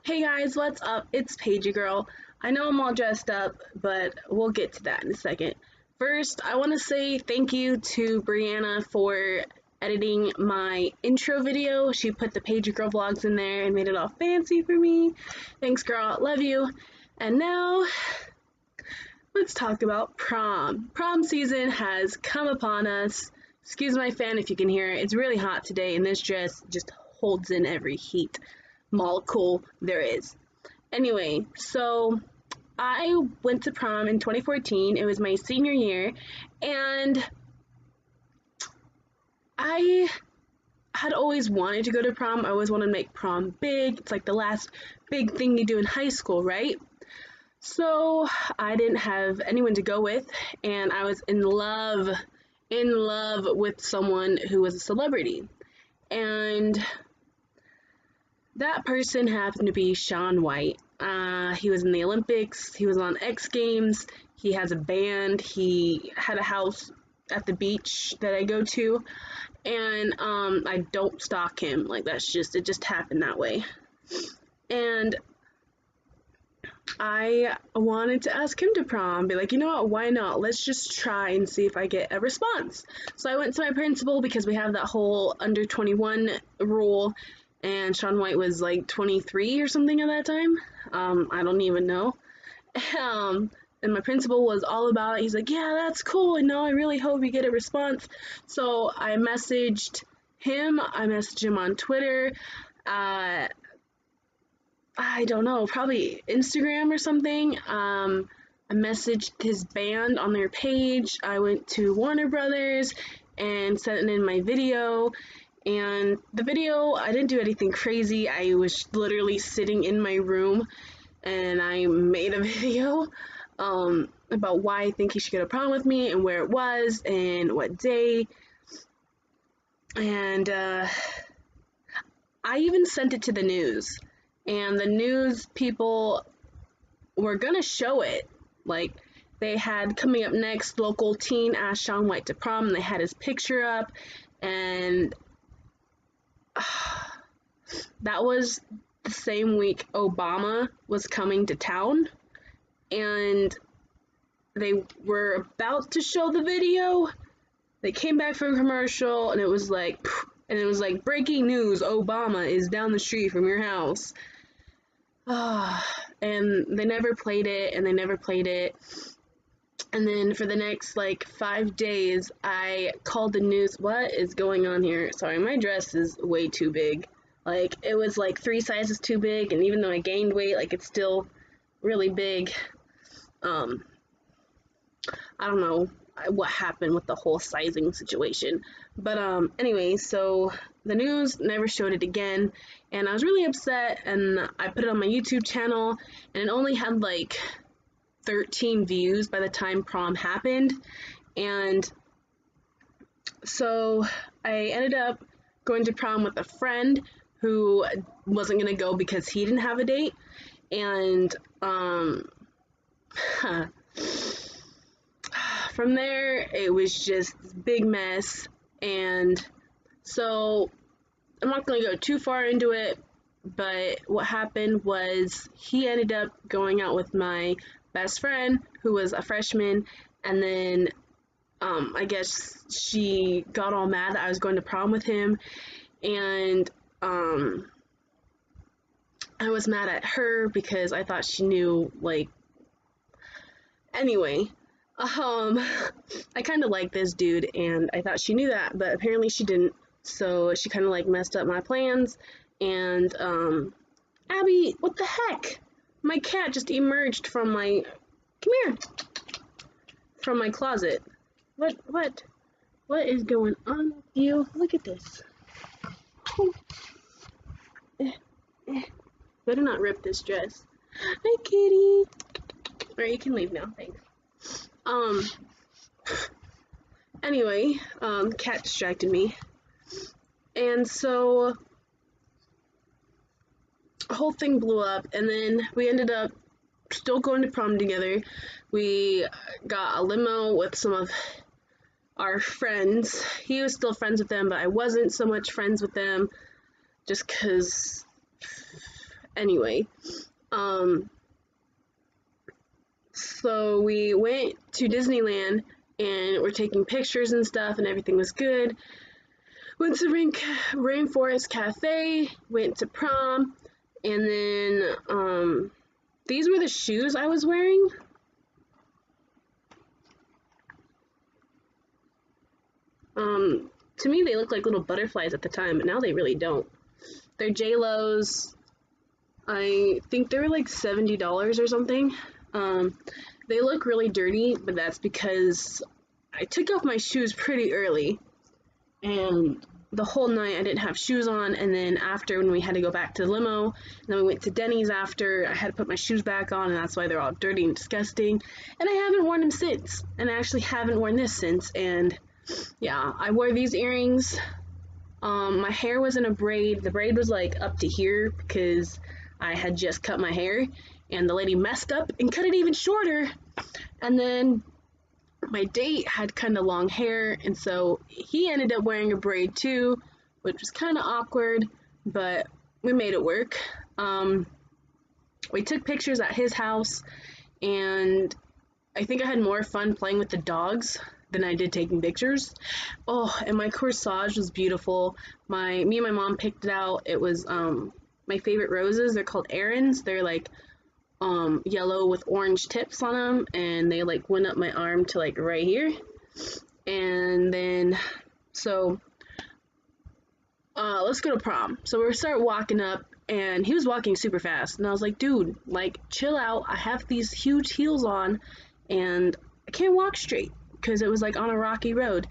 Hey guys, what's up? It's Paigie girl. I know I'm all dressed up, but we'll get to that in a second. First, I want to say thank you to Brianna for editing my intro video. She put the Paigie girl vlogs in there and made it all fancy for me. Thanks girl, love you. And now, let's talk about prom. Prom season has come upon us. Excuse my fan if you can hear it. It's really hot today and this dress just holds in every heat molecule there is. Anyway, so I went to prom in 2014. It was my senior year, and I had always wanted to go to prom. I always wanted to make prom big. It's like the last big thing you do in high school, right? So I didn't have anyone to go with, and I was in love with someone who was a celebrity. And that person happened to be Shaun White. He was in the Olympics, he was on X Games, he has a band, he had a house at the beach that I go to, and I don't stalk him, like it just happened that way. And I wanted to ask him to prom, be like, you know what, why not? Let's just try and see if I get a response. So I went to my principal because we have that whole under 21 rule, and Shaun White was like 23 or something at that time. I don't even know. And my principal was all about it. He's like, yeah, that's cool. And no, I really hope you get a response. So I messaged him. I messaged him on Twitter. I don't know, probably Instagram or something. I messaged his band on their page. I went to Warner Brothers and sent in my video. And the video, I didn't do anything crazy. I was literally sitting in my room and I made a video about why I think he should go to prom with me and where it was and what day. And I even sent it to the news. And the news people were gonna show it. Like, they had coming up next, local teen asked Shaun White to prom, and they had his picture up, and that was the same week Obama was coming to town, and they were about to show the video. They came back from a commercial, and it was like, breaking news, Obama is down the street from your house. And they never played it, and they never played it. And then for the next, 5 days, I called the news. What is going on here? Sorry, my dress is way too big. It was, 3 sizes too big, and even though I gained weight, it's still really big. I don't know what happened with the whole sizing situation. But, anyway, so the news never showed it again, and I was really upset, and I put it on my YouTube channel, and it only had, 13 views by the time prom happened. And so I ended up going to prom with a friend who wasn't gonna go because he didn't have a date. And from there it was just this big mess. And so I'm not gonna go too far into it, but what happened was he ended up going out with my best friend, who was a freshman, and then I guess she got all mad that I was going to prom with him, and I was mad at her because I thought she knew, anyway, I kind of like this dude, and I thought she knew that, but apparently she didn't, so she kind of, messed up my plans. And Abby, what the heck? My cat just emerged from my, come here, from my closet. What is going on with you? Look at this. Better not rip this dress. Hi, kitty. Alright, you can leave now, thanks. Anyway, cat distracted me. And so the whole thing blew up, and then we ended up still going to prom together. We got a limo with some of our friends. He was still friends with them, but I wasn't so much friends with them just because, anyway. So we went to Disneyland and we're taking pictures and stuff, and everything was good. Went to Rainforest Cafe, went to prom, and then these were the shoes I was wearing. To me they looked like little butterflies at the time, but now they really don't. They're J-Lo's. I think they were like $70 or something. They look really dirty, but that's because I took off my shoes pretty early, and the whole night I didn't have shoes on, and then after, when we had to go back to the limo, and then we went to Denny's after, I had to put my shoes back on, and that's why they're all dirty and disgusting, and I haven't worn them since, and I actually haven't worn this since, and yeah, I wore these earrings. My hair was in a braid. The braid was like up to here because I had just cut my hair, and the lady messed up and cut it even shorter, and then my date had kind of long hair, and so he ended up wearing a braid too, which was kind of awkward, but we made it work. We took pictures at his house, and I think I had more fun playing with the dogs than I did taking pictures. Oh, and my corsage was beautiful. Me and my mom picked it out. It was my favorite roses. They're called Erin's. They're like yellow with orange tips on them, and they like went up my arm to like right here. And then so let's go to prom. So we start walking up, and he was walking super fast, and I was like, dude, like, chill out. I have these huge heels on, and I can't walk straight because it was like on a rocky road,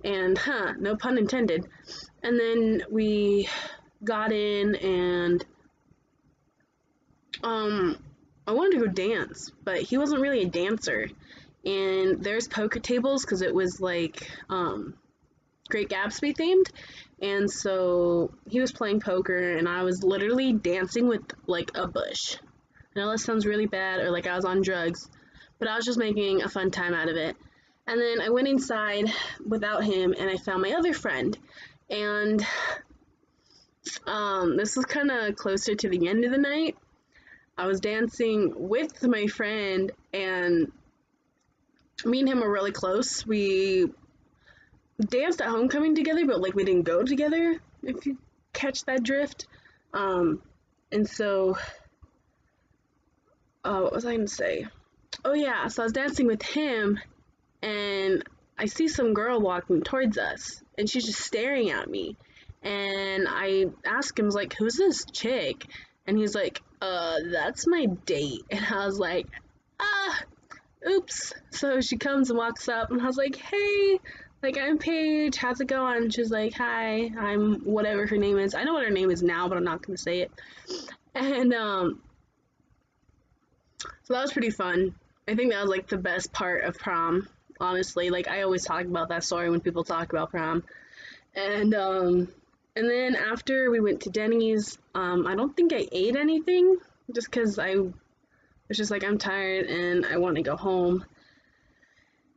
and no pun intended. And then we got in, and I wanted to go dance, but he wasn't really a dancer. And there's poker tables because it was like Great Gatsby themed, and so he was playing poker, and I was literally dancing with like a bush. I know that sounds really bad, or like I was on drugs, but I was just making a fun time out of it. And then I went inside without him, and I found my other friend, and this was kind of closer to the end of the night. I was dancing with my friend, and me and him were really close. We danced at homecoming together, but like we didn't go together, if you catch that drift. And so what was I gonna say? Oh yeah, so I was dancing with him, and I see some girl walking towards us, and she's just staring at me, and I asked him, like, who's this chick? And he's like, that's my date. And I was like, oops. So she comes and walks up, and I was like, hey, like, I'm Paige, how's it going? And she's like, hi, I'm whatever her name is. I know what her name is now, but I'm not gonna say it. And so that was pretty fun. I think that was like the best part of prom, honestly. Like, I always talk about that story when people talk about prom. And then after we went to Denny's, I don't think I ate anything, just because I was just like, I'm tired and I want to go home.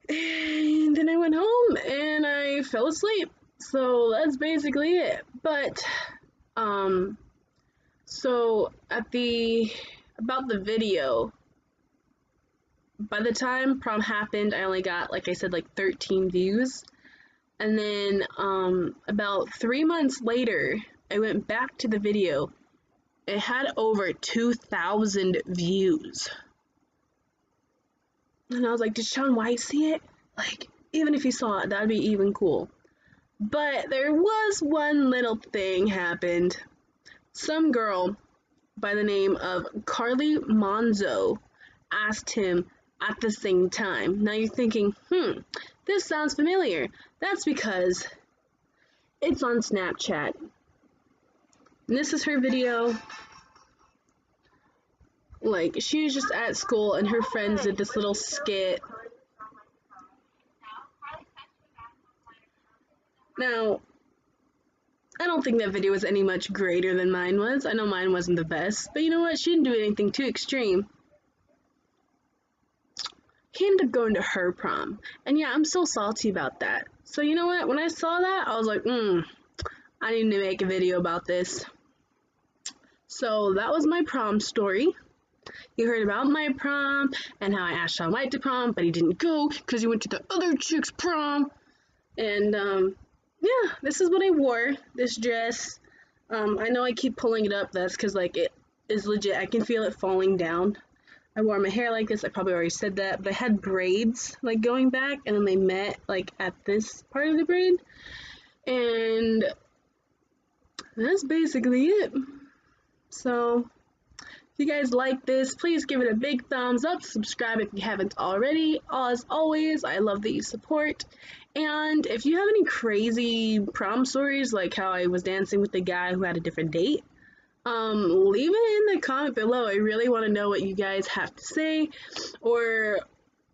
And then I went home and I fell asleep. So that's basically it. But so about the video, by the time prom happened, I only got, like I said, like 13 views. And then about 3 months later, I went back to the video. It had over 2,000 views. And I was like, did Sean White see it? Like, even if he saw it, that'd be even cool. But there was one little thing happened. Some girl by the name of Carly Monzo asked him at the same time. Now you're thinking, this sounds familiar. That's because it's on Snapchat. And this is her video. Like, she was just at school and her friends did this little skit. Now, I don't think that video was any much greater than mine was. I know mine wasn't the best, but you know what? She didn't do anything too extreme. he ended up going to her prom. And yeah, I'm so salty about that. So you know what? When I saw that, I was like, I need to make a video about this. So that was my prom story. You heard about my prom and how I asked Shaun White to prom, but he didn't go because he went to the other chick's prom. And yeah, this is what I wore. This dress. I know I keep pulling it up. That's because like it is legit. I can feel it falling down. I wore my hair like this. I probably already said that, but I had braids like going back, and then they met like at this part of the braid, and that's basically it. So if you guys like this, please give it a big thumbs up, subscribe if you haven't already. As always, I love that you support. And if you have any crazy prom stories, like how I was dancing with the guy who had a different date, leave it in the comment below. I really want to know what you guys have to say, or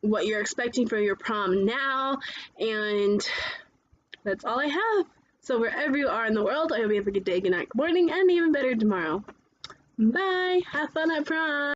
what you're expecting for your prom now. And that's all I have. So wherever you are in the world, I hope you have a good day, good night, good morning, and even better tomorrow. Bye! Have fun at prom!